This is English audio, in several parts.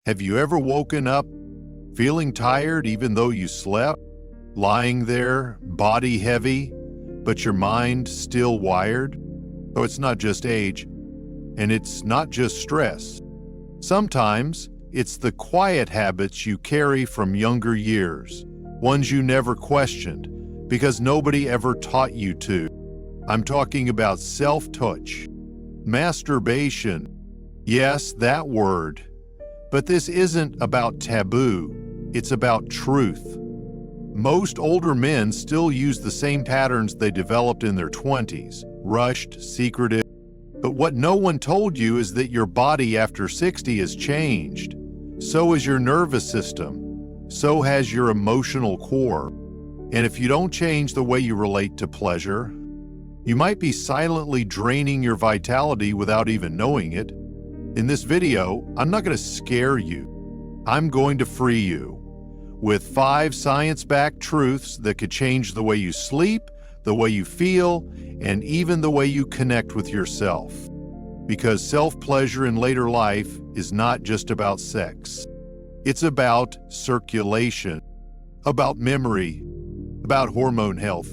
Have you ever woken up feeling tired even though you slept? Lying there, body heavy, but your mind still wired? So it's not just age, and it's not just stress. Sometimes it's the quiet habits you carry from younger years, ones you never questioned because nobody ever taught you to. I'm talking about self-touch, masturbation. Yes, that word. But this isn't about taboo, it's about truth. Most older men still use the same patterns they developed in their 20s, rushed, secretive. But what no one told you is that your body after 60 has changed. So has your nervous system. So has your emotional core. And if you don't change the way you relate to pleasure, you might be silently draining your vitality without even knowing it. In this video, I'm not going to scare you. I'm going to free you with 5 science-backed truths that could change the way you sleep, the way you feel, and even the way you connect with yourself. Because self-pleasure in later life is not just about sex. It's about circulation, about memory, about hormone health,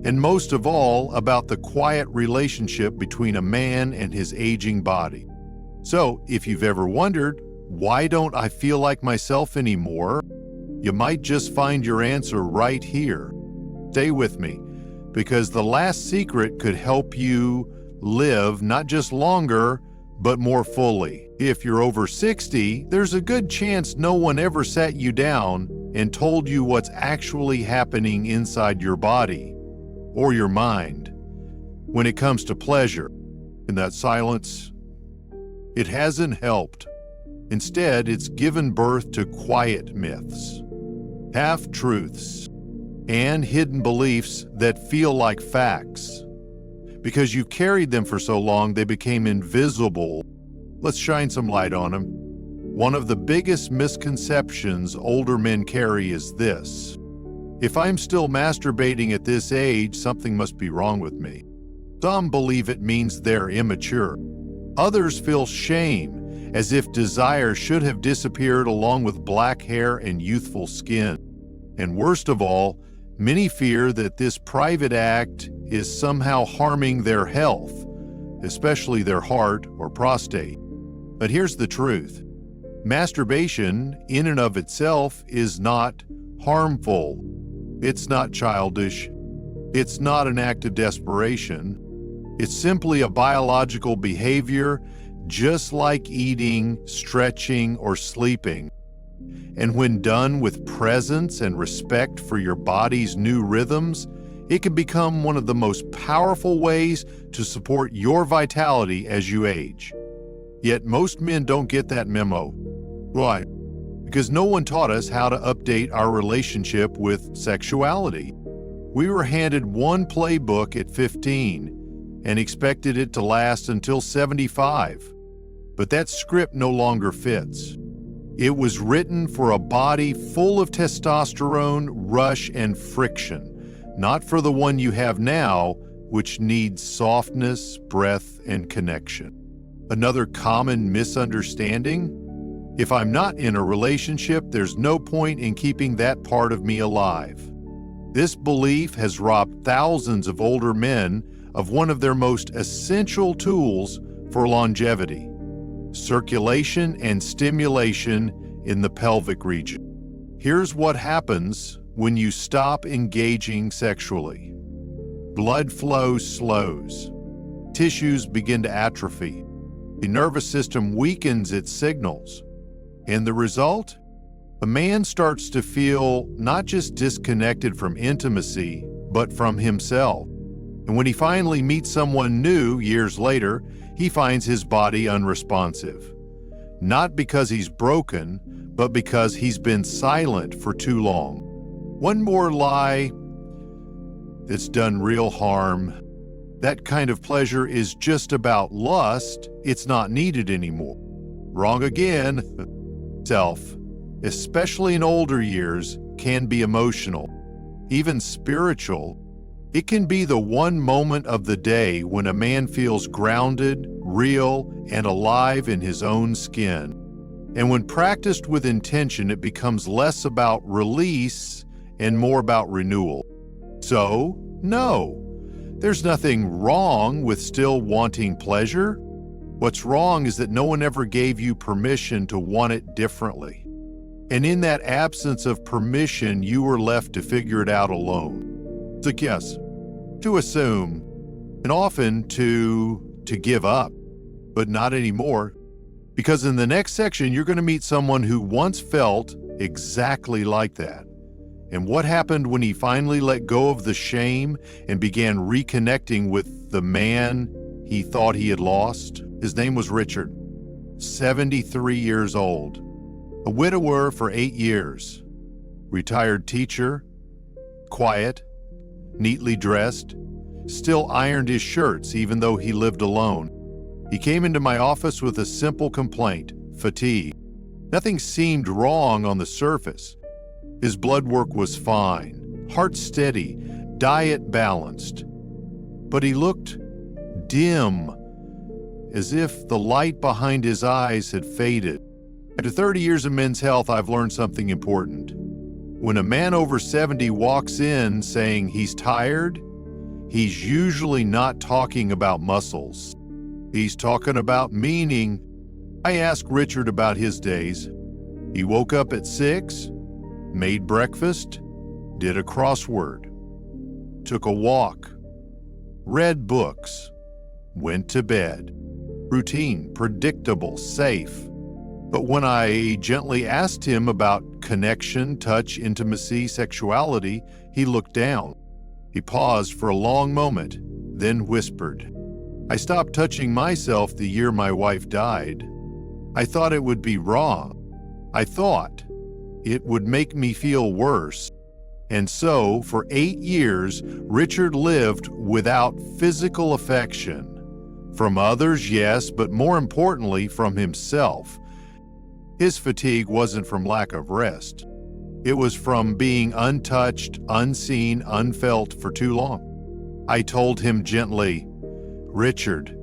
and most of all, about the quiet relationship between a man and his aging body. So, if you've ever wondered, why don't I feel like myself anymore? You might just find your answer right here. Stay with me, because the last secret could help you live not just longer, but more fully. If you're over 60, there's a good chance no one ever sat you down and told you what's actually happening inside your body or your mind when it comes to pleasure. In that silence, it hasn't helped. Instead, it's given birth to quiet myths, half-truths, and hidden beliefs that feel like facts. Because you carried them for so long, they became invisible. Let's shine some light on them. One of the biggest misconceptions older men carry is this: if I'm still masturbating at this age, something must be wrong with me. Some believe it means they're immature. Others feel shame, as if desire should have disappeared along with black hair and youthful skin. And worst of all, many fear that this private act is somehow harming their health, especially their heart or prostate. But here's the truth. Masturbation, in and of itself, is not harmful. It's not childish. It's not an act of desperation. It's simply a biological behavior, just like eating, stretching, or sleeping. And when done with presence and respect for your body's new rhythms, it can become one of the most powerful ways to support your vitality as you age. Yet most men don't get that memo. Why? Because no one taught us how to update our relationship with sexuality. We were handed one playbook at 15 and expected it to last until 75. But that script no longer fits. It was written for a body full of testosterone, rush, and friction, not for the one you have now, which needs softness, breath, and connection. Another common misunderstanding? If I'm not in a relationship, there's no point in keeping that part of me alive. This belief has robbed thousands of older men of one of their most essential tools for longevity: circulation and stimulation in the pelvic region. Here's what happens when you stop engaging sexually. Blood flow slows. Tissues begin to atrophy. The nervous system weakens its signals. And the result? A man starts to feel not just disconnected from intimacy, but from himself. And when he finally meets someone new years later, he finds his body unresponsive. Not because he's broken, but because he's been silent for too long. One more lie that's done real harm. That kind of pleasure is just about lust. It's not needed anymore. Wrong again. Self, especially in older years, can be emotional, even spiritual. It can be the one moment of the day when a man feels grounded, real, and alive in his own skin. And when practiced with intention, it becomes less about release and more about renewal. So, no, there's nothing wrong with still wanting pleasure. What's wrong is that no one ever gave you permission to want it differently. And in that absence of permission, you were left to figure it out alone. So yes, to assume, and often to give up, but not anymore. Because in the next section, you're going to meet someone who once felt exactly like that. And what happened when he finally let go of the shame and began reconnecting with the man he thought he had lost? His name was Richard, 73 years old, a widower for 8 years, retired teacher, quiet, neatly dressed, still ironed his shirts even though he lived alone. He came into my office with a simple complaint, fatigue. Nothing seemed wrong on the surface. His blood work was fine, heart steady, diet balanced. But he looked dim, as if the light behind his eyes had faded. After 30 years of men's health, I've learned something important. When a man over 70 walks in saying he's tired, he's usually not talking about muscles. He's talking about meaning. I asked Richard about his days. He woke up at 6, made breakfast, did a crossword, took a walk, read books, went to bed. Routine, predictable, safe. But when I gently asked him about connection, touch, intimacy, sexuality, he looked down. He paused for a long moment, then whispered, "I stopped touching myself the year my wife died. I thought it would be wrong. I thought it would make me feel worse." And so, for 8 years, Richard lived without physical affection. From others, yes, but more importantly, from himself. His fatigue wasn't from lack of rest. It was from being untouched, unseen, unfelt for too long. I told him gently, "Richard,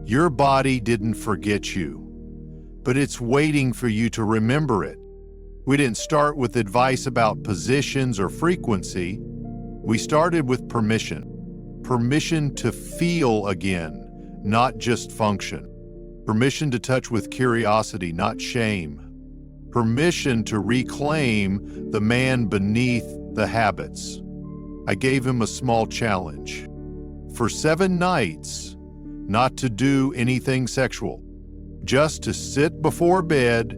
your body didn't forget you, but it's waiting for you to remember it." We didn't start with advice about positions or frequency. We started with permission. Permission to feel again, not just function. Permission to touch with curiosity, not shame. Permission to reclaim the man beneath the habits. I gave him a small challenge. For 7 nights, not to do anything sexual, just to sit before bed,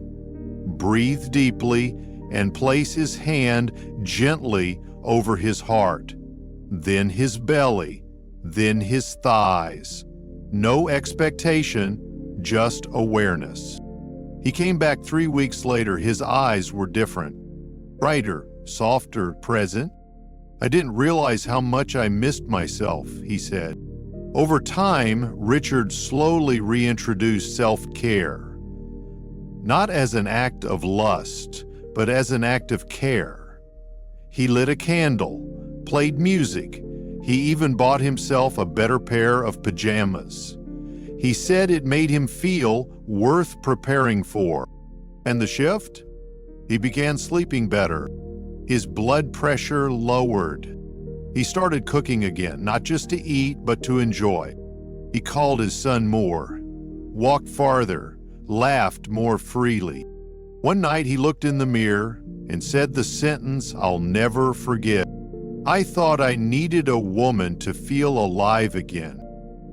breathe deeply, and place his hand gently over his heart, then his belly, then his thighs. No expectation, just awareness. He came back 3 weeks later. His eyes were different, brighter, softer, present. "I didn't realize how much I missed myself," he said. Over time, Richard slowly reintroduced self-care, not as an act of lust, but as an act of care. He lit a candle, played music. He even bought himself a better pair of pajamas. He said it made him feel worth preparing for. And the shift? He began sleeping better. His blood pressure lowered. He started cooking again, not just to eat, but to enjoy. He called his son more, walked farther, laughed more freely. One night he looked in the mirror and said the sentence I'll never forget. "I thought I needed a woman to feel alive again.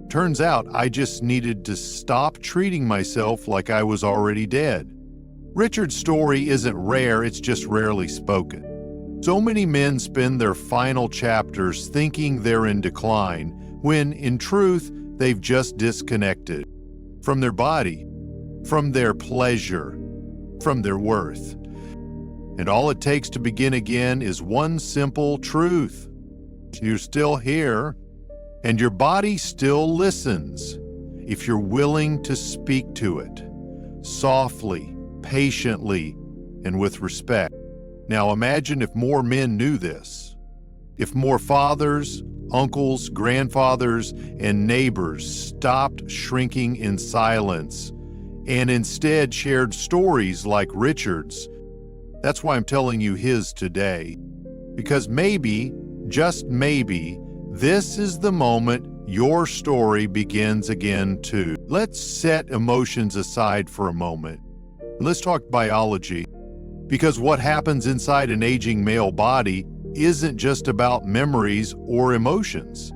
Turns out I just needed to stop treating myself like I was already dead." Richard's story isn't rare, it's just rarely spoken. So many men spend their final chapters thinking they're in decline, when in truth, they've just disconnected from their body, from their pleasure, from their worth. And all it takes to begin again is one simple truth. You're still here, and your body still listens if you're willing to speak to it, softly, patiently, and with respect. Now imagine if more men knew this, if more fathers, uncles, grandfathers, and neighbors stopped shrinking in silence and instead shared stories like Richard's. That's why I'm telling you his today. Because maybe, just maybe, this is the moment your story begins again too. Let's set emotions aside for a moment. Let's talk biology. Because what happens inside an aging male body isn't just about memories or emotions.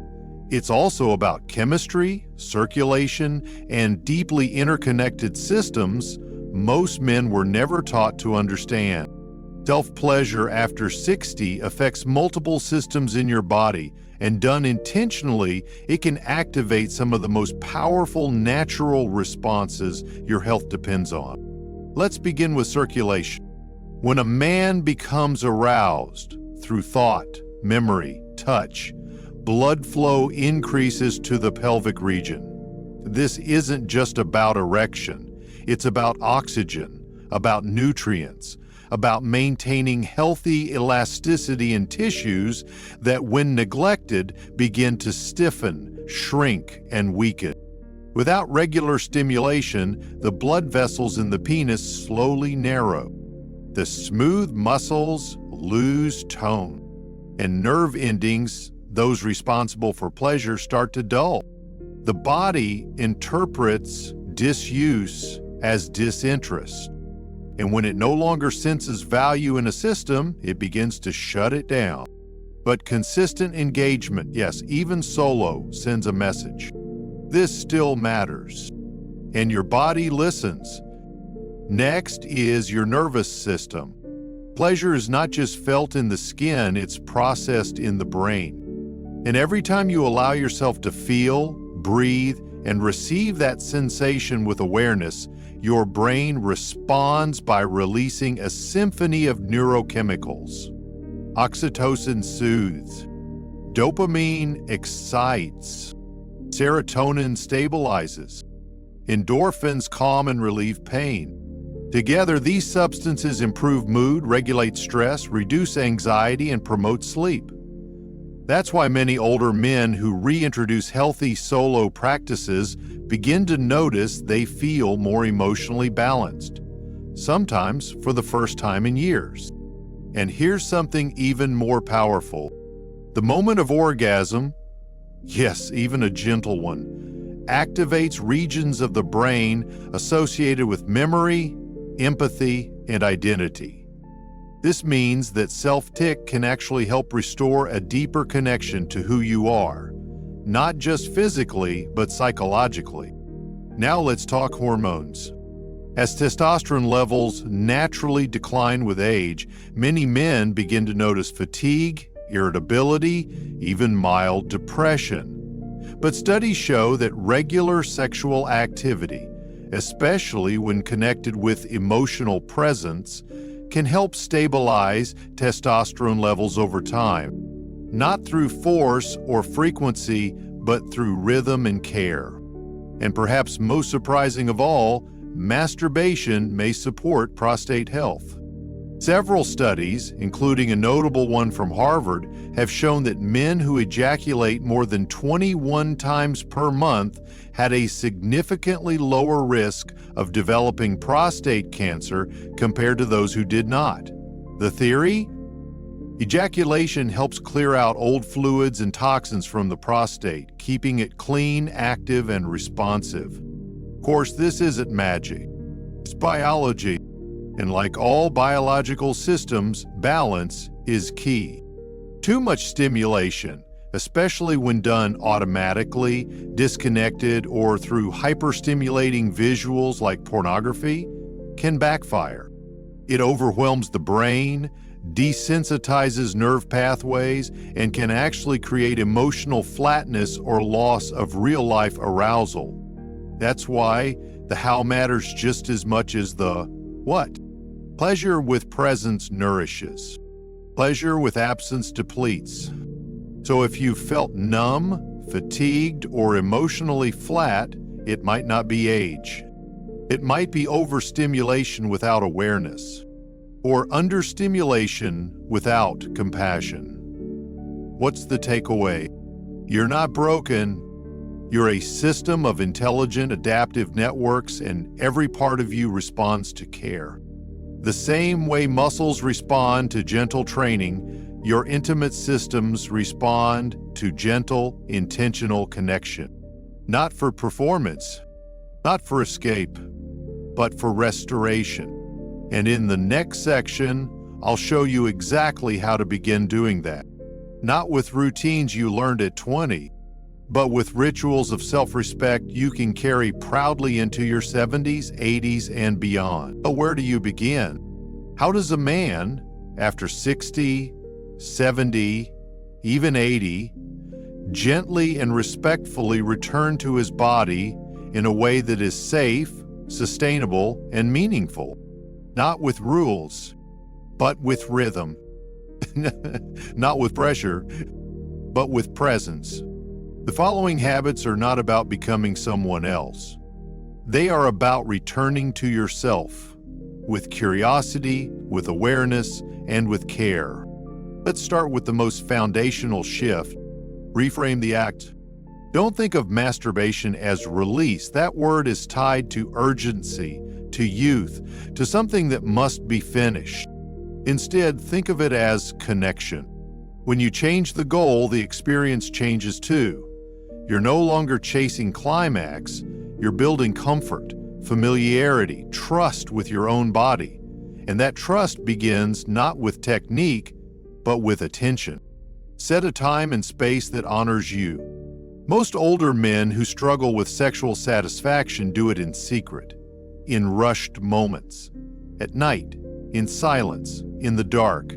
It's also about chemistry, circulation, and deeply interconnected systems most men were never taught to understand. Self-pleasure after 60 affects multiple systems in your body, and done intentionally, it can activate some of the most powerful natural responses your health depends on. Let's begin with circulation. When a man becomes aroused through thought, memory, touch, blood flow increases to the pelvic region. This isn't just about erection. It's about oxygen, about nutrients, about maintaining healthy elasticity in tissues that, when neglected, begin to stiffen, shrink, and weaken. Without regular stimulation, the blood vessels in the penis slowly narrow. The smooth muscles lose tone, and nerve endings, those responsible for pleasure, start to dull. The body interprets disuse as disinterest, and when it no longer senses value in a system, it begins to shut it down. But consistent engagement, yes, even solo, sends a message. This still matters, and your body listens. Next is your nervous system. Pleasure is not just felt in the skin, it's processed in the brain. And every time you allow yourself to feel, breathe, and receive that sensation with awareness, your brain responds by releasing a symphony of neurochemicals. Oxytocin soothes. Dopamine excites. Serotonin stabilizes. Endorphins calm and relieve pain. Together, these substances improve mood, regulate stress, reduce anxiety, and promote sleep. That's why many older men who reintroduce healthy solo practices begin to notice they feel more emotionally balanced, sometimes for the first time in years. And here's something even more powerful. The moment of orgasm, yes, even a gentle one, activates regions of the brain associated with memory, empathy, and identity. This means that self-tick can actually help restore a deeper connection to who you are, not just physically, but psychologically. Now let's talk hormones. As testosterone levels naturally decline with age, many men begin to notice fatigue, irritability, even mild depression. But studies show that regular sexual activity, especially when connected with emotional presence, can help stabilize testosterone levels over time, not through force or frequency, but through rhythm and care. And perhaps most surprising of all, masturbation may support prostate health. Several studies, including a notable one from Harvard, have shown that men who ejaculate more than 21 times per month had a significantly lower risk of developing prostate cancer compared to those who did not. The theory? Ejaculation helps clear out old fluids and toxins from the prostate, keeping it clean, active, and responsive. Of course, this isn't magic. It's biology. And like all biological systems, balance is key. Too much stimulation, especially when done automatically, disconnected, or through hyperstimulating visuals like pornography, can backfire. It overwhelms the brain, desensitizes nerve pathways, and can actually create emotional flatness or loss of real-life arousal. That's why the how matters just as much as the what. Pleasure with presence nourishes. Pleasure with absence depletes. So if you felt numb, fatigued, or emotionally flat, it might not be age. It might be overstimulation without awareness, or understimulation without compassion. What's the takeaway? You're not broken. You're a system of intelligent, adaptive networks, and every part of you responds to care. The same way muscles respond to gentle training, your intimate systems respond to gentle, intentional connection. Not for performance, not for escape, but for restoration. And in the next section, I'll show you exactly how to begin doing that. Not with routines you learned at 20, but with rituals of self-respect you can carry proudly into your 70s, 80s, and beyond. But where do you begin? How does a man, after 60, 70, even 80, gently and respectfully return to his body in a way that is safe, sustainable, and meaningful? Not with rules, but with rhythm. Not with pressure, but with presence. The following habits are not about becoming someone else. They are about returning to yourself with curiosity, with awareness, and with care. Let's start with the most foundational shift. Reframe the act. Don't think of masturbation as release. That word is tied to urgency, to youth, to something that must be finished. Instead, think of it as connection. When you change the goal, the experience changes too. You're no longer chasing climax, you're building comfort, familiarity, trust with your own body. And that trust begins not with technique, but with attention. Set a time and space that honors you. Most older men who struggle with sexual satisfaction do it in secret, in rushed moments, at night, in silence, in the dark.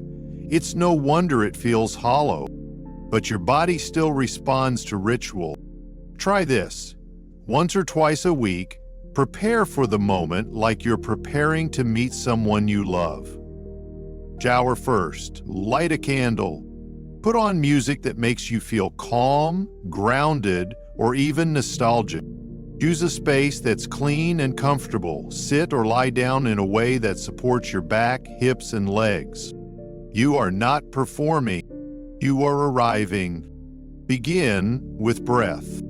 It's no wonder it feels hollow, but your body still responds to ritual. Try this. Once or twice a week, prepare for the moment like you're preparing to meet someone you love. Shower first, light a candle, put on music that makes you feel calm, grounded, or even nostalgic. Choose a space that's clean and comfortable. Sit or lie down in a way that supports your back, hips, and legs. You are not performing, you are arriving. Begin with breath.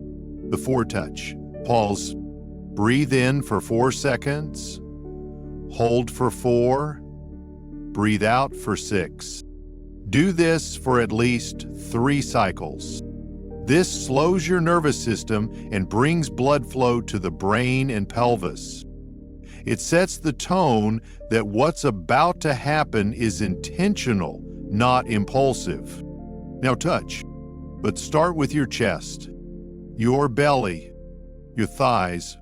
The foretouch. Pause. Breathe in for 4 seconds. Hold for 4. Breathe out for 6. Do this for at least 3 cycles. This slows your nervous system and brings blood flow to the brain and pelvis. It sets the tone that what's about to happen is intentional, not impulsive. Now touch, but start with your chest, your belly, your thighs.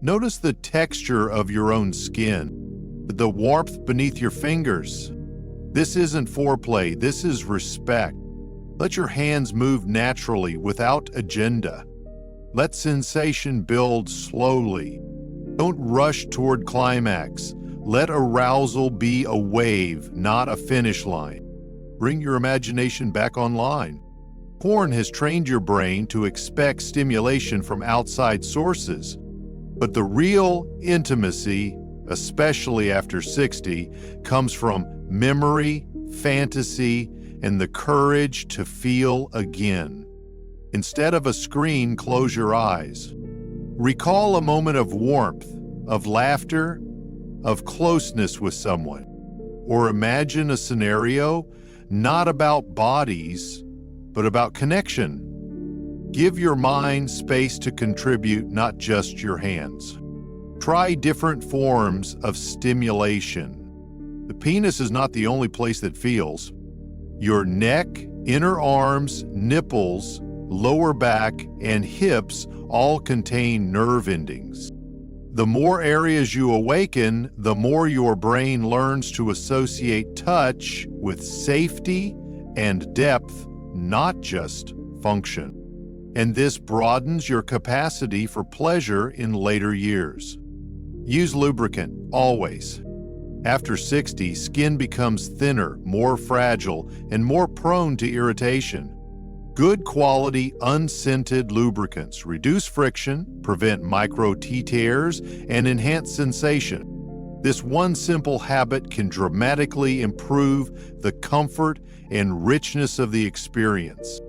Notice the texture of your own skin, the warmth beneath your fingers. This isn't foreplay, this is respect. Let your hands move naturally without agenda. Let sensation build slowly. Don't rush toward climax. Let arousal be a wave, not a finish line. Bring your imagination back online. Porn has trained your brain to expect stimulation from outside sources, but the real intimacy, especially after 60, comes from memory, fantasy, and the courage to feel again. Instead of a screen, close your eyes. Recall a moment of warmth, of laughter, of closeness with someone. Or imagine a scenario not about bodies, but about connection. Give your mind space to contribute, not just your hands. Try different forms of stimulation. The penis is not the only place that feels. Your neck, inner arms, nipples, lower back, and hips all contain nerve endings. The more areas you awaken, the more your brain learns to associate touch with safety and depth, not just function. And this broadens your capacity for pleasure in later years. Use lubricant, always. After 60, skin becomes thinner, more fragile, and more prone to irritation. Good quality, unscented lubricants reduce friction, prevent micro T-tears, and enhance sensation. This one simple habit can dramatically improve the comfort and richness of the experience.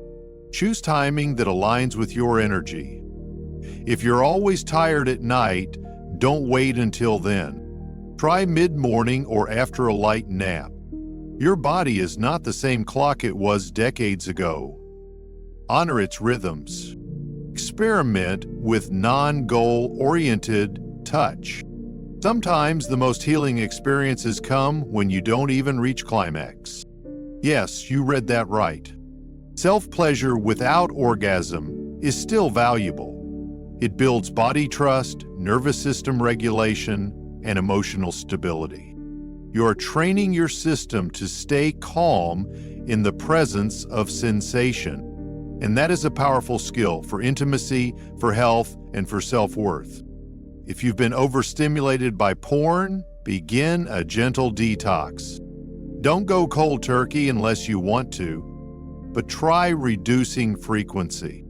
Choose timing that aligns with your energy. If you're always tired at night, don't wait until then. Try mid-morning or after a light nap. Your body is not the same clock it was decades ago. Honor its rhythms. Experiment with non-goal-oriented touch. Sometimes the most healing experiences come when you don't even reach climax. Yes, you read that right. Self-pleasure without orgasm is still valuable. It builds body trust, nervous system regulation, and emotional stability. You are training your system to stay calm in the presence of sensation. And that is a powerful skill for intimacy, for health, and for self-worth. If you've been overstimulated by porn, begin a gentle detox. Don't go cold turkey unless you want to, but try reducing frequency.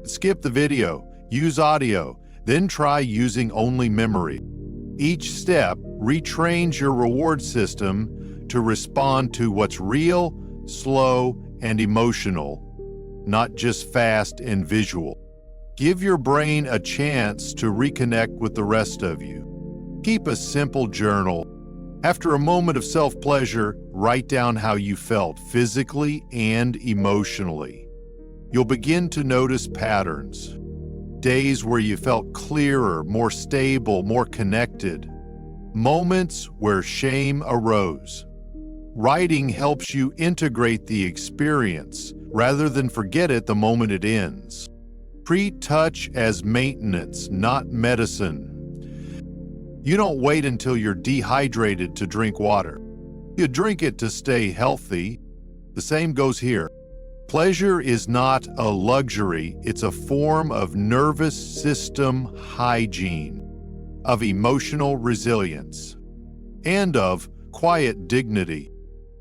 Skip the video, use audio, then try using only memory. Each step retrains your reward system to respond to what's real, slow, and emotional, not just fast and visual. Give your brain a chance to reconnect with the rest of you. Keep a simple journal. After a moment of self-pleasure, write down how you felt physically and emotionally. You'll begin to notice patterns. Days where you felt clearer, more stable, more connected. Moments where shame arose. Writing helps you integrate the experience rather than forget it the moment it ends. Treat touch as maintenance, not medicine. You don't wait until you're dehydrated to drink water. You drink it to stay healthy. The same goes here. Pleasure is not a luxury, it's a form of nervous system hygiene, of emotional resilience, and of quiet dignity.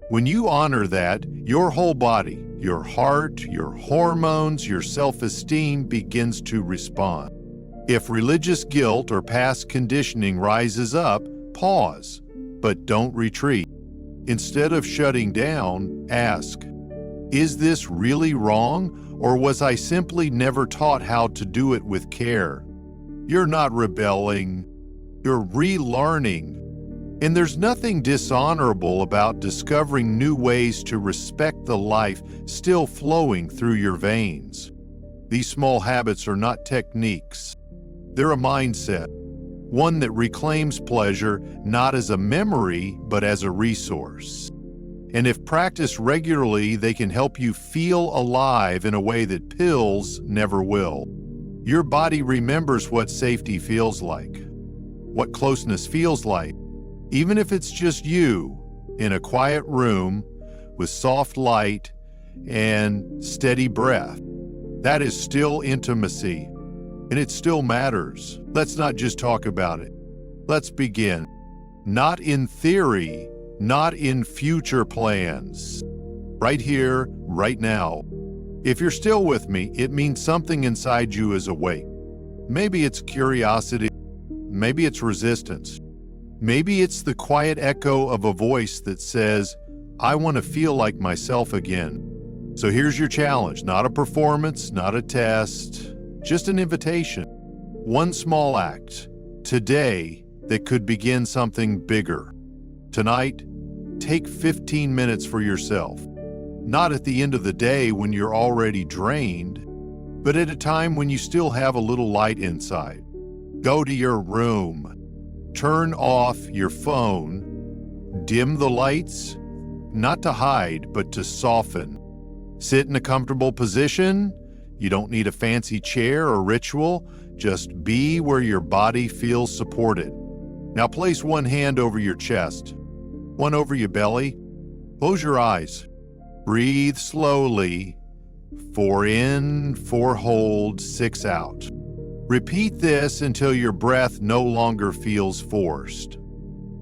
When you honor that, your whole body, your heart, your hormones, your self-esteem begins to respond. If religious guilt or past conditioning rises up, pause, but don't retreat. Instead of shutting down, ask, is this really wrong, or was I simply never taught how to do it with care? You're not rebelling, you're relearning. And there's nothing dishonorable about discovering new ways to respect the life still flowing through your veins. These small habits are not techniques. They're a mindset, one that reclaims pleasure not as a memory, but as a resource. And if practiced regularly, they can help you feel alive in a way that pills never will. Your body remembers what safety feels like, what closeness feels like, even if it's just you in a quiet room with soft light and steady breath. That is still intimacy, and it still matters. Let's not just talk about it. Let's begin. Not in theory, not in future plans. Right here, right now. If you're still with me, it means something inside you is awake. Maybe it's curiosity, maybe it's resistance. Maybe it's the quiet echo of a voice that says, I want to feel like myself again. So here's your challenge, not a performance, not a test, just an invitation. One small act, today, that could begin something bigger. Tonight, take 15 minutes for yourself. Not at the end of the day when you're already drained, but at a time when you still have a little light inside. Go to your room. Turn off your phone, dim the lights, not to hide, but to soften. Sit in a comfortable position. You don't need a fancy chair or ritual. Just be where your body feels supported. Now place one hand over your chest, one over your belly. Close your eyes. Breathe slowly. 4 in, 4 hold, 6 out. Repeat this until your breath no longer feels forced.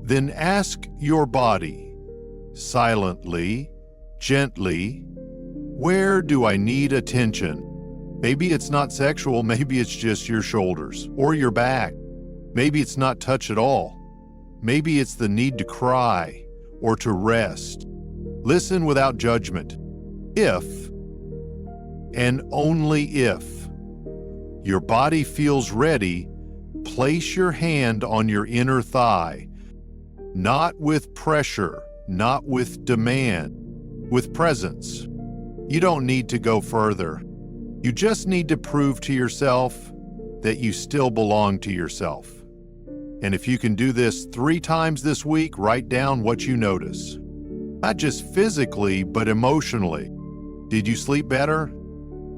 Then ask your body, silently, gently, where do I need attention? Maybe it's not sexual, maybe it's just your shoulders or your back. Maybe it's not touch at all. Maybe it's the need to cry or to rest. Listen without judgment. If, and only if, your body feels ready, place your hand on your inner thigh. Not with pressure, not with demand, with presence. You don't need to go further. You just need to prove to yourself that you still belong to yourself. And if you can do this 3 times this week, write down what you notice. Not just physically, but emotionally. Did you sleep better?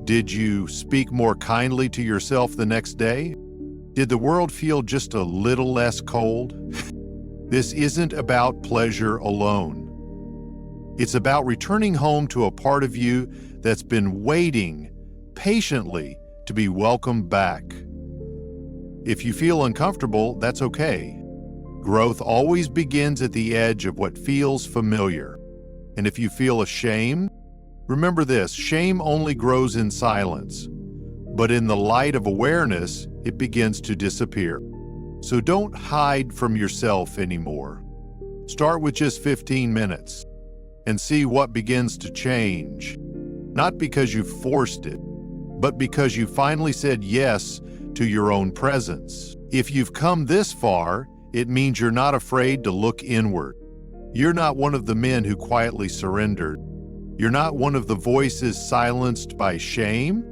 Did you speak more kindly to yourself the next day? Did the world feel just a little less cold? This isn't about pleasure alone. It's about returning home to a part of you that's been waiting patiently to be welcomed back. If you feel uncomfortable, that's okay. Growth always begins at the edge of what feels familiar. And if you feel ashamed, remember this: shame only grows in silence, but in the light of awareness, it begins to disappear. So don't hide from yourself anymore. Start with just 15 minutes and see what begins to change. Not because you forced it, but because you finally said yes to your own presence. If you've come this far, it means you're not afraid to look inward. You're not one of the men who quietly surrendered. You're not one of the voices silenced by shame.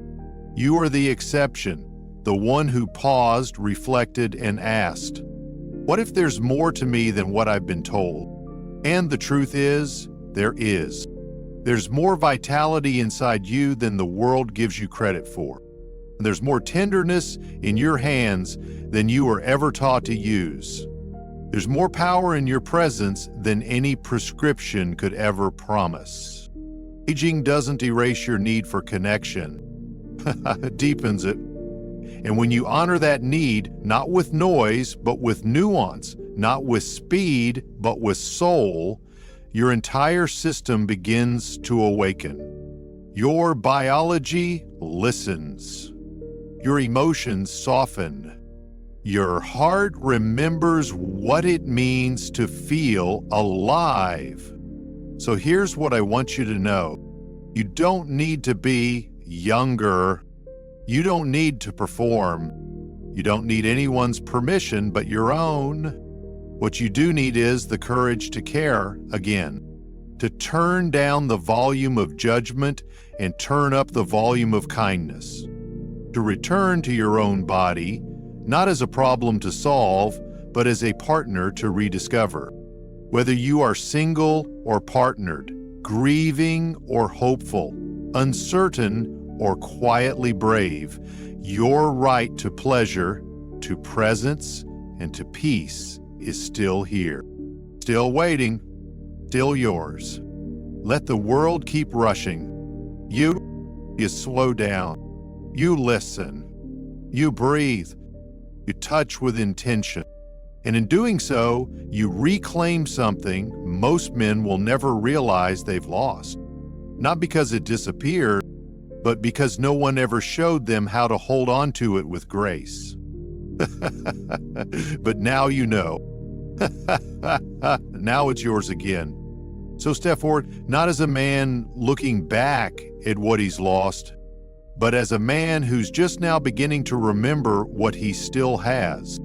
You are the exception, the one who paused, reflected, and asked, what if there's more to me than what I've been told? And the truth is, there is. There's more vitality inside you than the world gives you credit for. There's more tenderness in your hands than you were ever taught to use. There's more power in your presence than any prescription could ever promise. Aging doesn't erase your need for connection. It deepens it. And when you honor that need, not with noise, but with nuance, not with speed, but with soul, your entire system begins to awaken. Your biology listens. Your emotions soften. Your heart remembers what it means to feel alive. So here's what I want you to know. You don't need to be younger. You don't need to perform. You don't need anyone's permission but your own. What you do need is the courage to care again, to turn down the volume of judgment and turn up the volume of kindness, to return to your own body, not as a problem to solve, but as a partner to rediscover. Whether you are single or partnered, grieving or hopeful, uncertain or quietly brave, your right to pleasure, to presence, and to peace is still here, still waiting, still yours. Let the world keep rushing. You slow down. You listen. You breathe. You touch with intention. And in doing so, you reclaim something most men will never realize they've lost. Not because it disappeared, but because no one ever showed them how to hold on to it with grace. But now you know. Now it's yours again. So step forward, not as a man looking back at what he's lost, but as a man who's just now beginning to remember what he still has.